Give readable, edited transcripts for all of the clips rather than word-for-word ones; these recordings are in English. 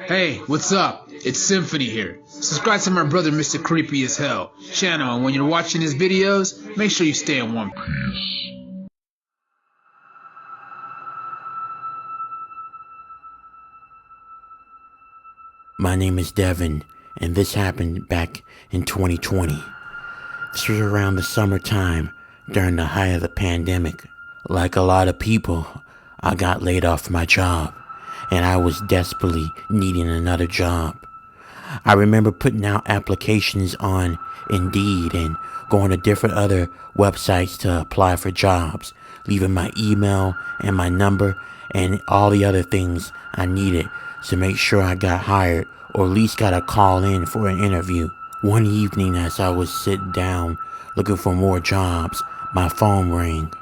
Hey, what's up? It's Symphony here. Subscribe to my brother Mr. Creepy as Hell channel, and when you're watching his videos, make sure you stay in one piece. My name is Devin, and this happened back in 2020. This was around the summertime during the height of the pandemic. Like a lot of people, I got laid off my job, and I was desperately needing another job. I remember putting out applications on Indeed and going to different other websites to apply for jobs, leaving my email and my number and all the other things I needed to make sure I got hired or at least got a call in for an interview. One evening as I was sitting down looking for more jobs, my phone rang.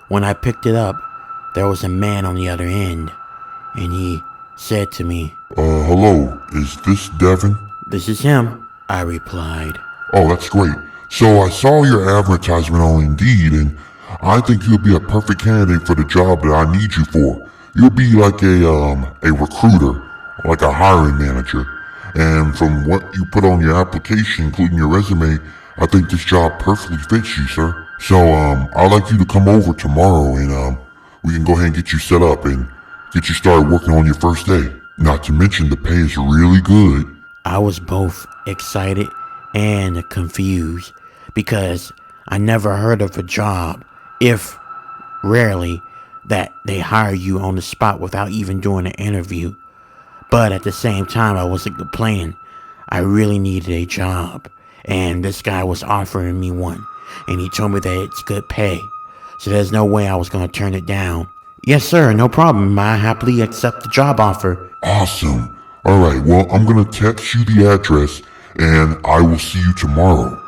When I picked it up, there was a man on the other end, and he said to me, Hello, is this Devin? "This is him," I replied. Oh, that's great. So I saw your advertisement on Indeed, and I think you'll be a perfect candidate for the job that I need you for. You'll be like a recruiter, like a hiring manager. And from what you put on your application, including your resume, I think this job perfectly fits you, sir. So, I'd like you to come over tomorrow and, we can go ahead and get you set up and get you started working on your first day. Not to mention the pay is really good. I was both excited and confused because I never heard of a job, if rarely, that they hire you on the spot without even doing an interview. But at the same time, I wasn't complaining. I really needed a job, and this guy was offering me one, and he told me that it's good pay, so there's no way I was going to turn it down. "Yes, sir, no problem. I happily accept the job offer." Awesome. Alright, well, I'm gonna text you the address, and I will see you tomorrow.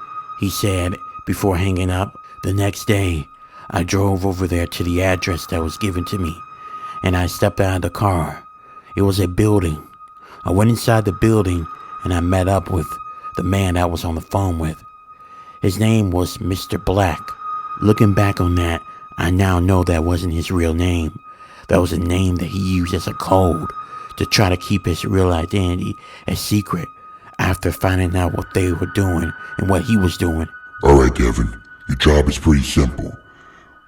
He said before hanging up. The next day, I drove over there to the address that was given to me, and I stepped out of the car. It was a building. I went inside the building, and I met up with the man I was on the phone with. His name was Mr. Black. Looking back on that, I now know that wasn't his real name. That was a name that he used as a code to try to keep his real identity a secret after finding out what they were doing and what he was doing. Alright, Devin, your job is pretty simple.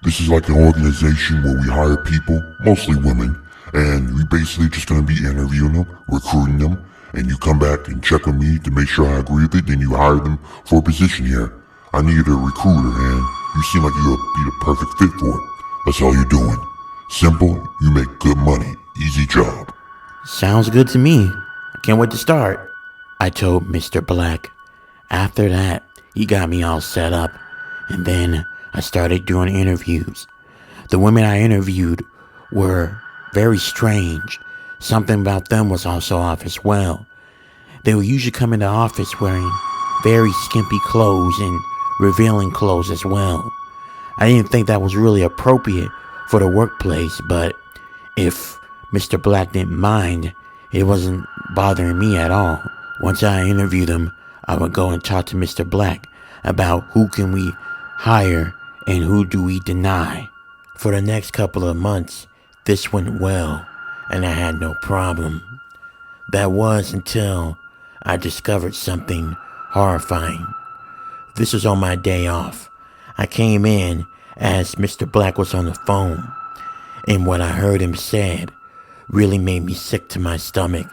This is like an organization where we hire people, mostly women, and we basically just gonna be interviewing them, recruiting them, and you come back and check with me to make sure I agree with it, then you hire them for a position here. I need a recruiter, and you seem like you'll be the perfect fit for it. That's all you're doing. Simple, you make good money, easy job. "Sounds good to me. I can't wait to start," I told Mr. Black. After that, he got me all set up, and then I started doing interviews. The women I interviewed were very strange. Something about them was also off as well. They would usually come into office wearing very skimpy clothes and revealing clothes as well. I didn't think that was really appropriate for the workplace, but if Mr. Black didn't mind, it wasn't bothering me at all. Once I interviewed them, I would go and talk to Mr. Black about who can we hire and who do we deny. For the next couple of months, this went well, and I had no problem. That was until I discovered something horrifying. This was on my day off. I came in as Mr. Black was on the phone, and what I heard him said really made me sick to my stomach,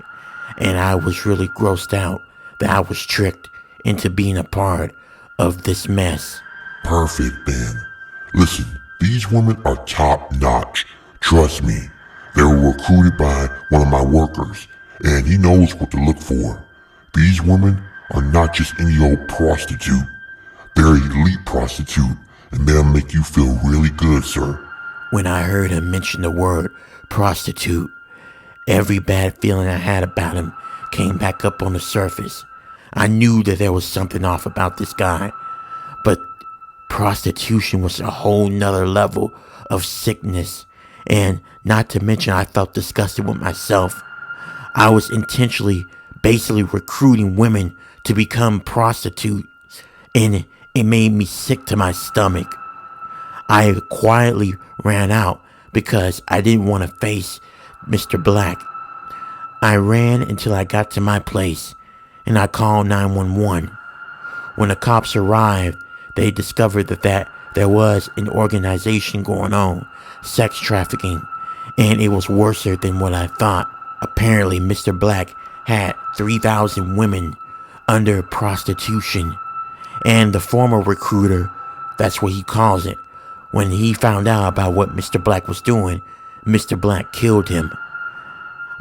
and I was really grossed out that I was tricked into being a part of this mess. Perfect, man. Listen, these women are top notch. Trust me. They were recruited by one of my workers, and he knows what to look for. These women are not just any old prostitute. They're elite prostitute, and they'll make you feel really good, sir. When I heard him mention the word prostitute, every bad feeling I had about him came back up on the surface. I knew that there was something off about this guy, but prostitution was a whole nother level of sickness, and not to mention I felt disgusted with myself. I was intentionally, basically recruiting women to become prostitutes, and it made me sick to my stomach. I quietly ran out because I didn't want to face Mr. Black. I ran until I got to my place, and I called 911. When the cops arrived, they discovered that there was an organization going on, sex trafficking, and it was worse than what I thought. Apparently, Mr. Black had 3,000 women under prostitution, and the former recruiter, that's what he calls it, when he found out about what Mr. Black was doing, Mr. Black killed him.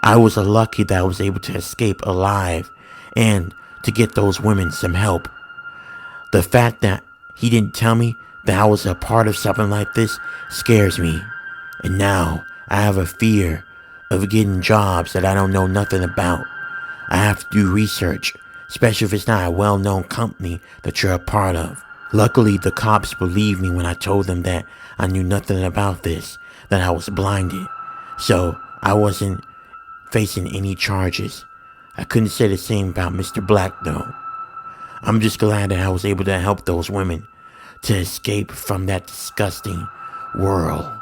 I was lucky that I was able to escape alive and to get those women some help. The fact that he didn't tell me that I was a part of something like this scares me. And now I have a fear of getting jobs that I don't know nothing about. I have to do research, especially if it's not a well-known company that you're a part of. Luckily, the cops believed me when I told them that I knew nothing about this, that I was blinded. So I wasn't facing any charges. I couldn't say the same about Mr. Black though. I'm just glad that I was able to help those women to escape from that disgusting world.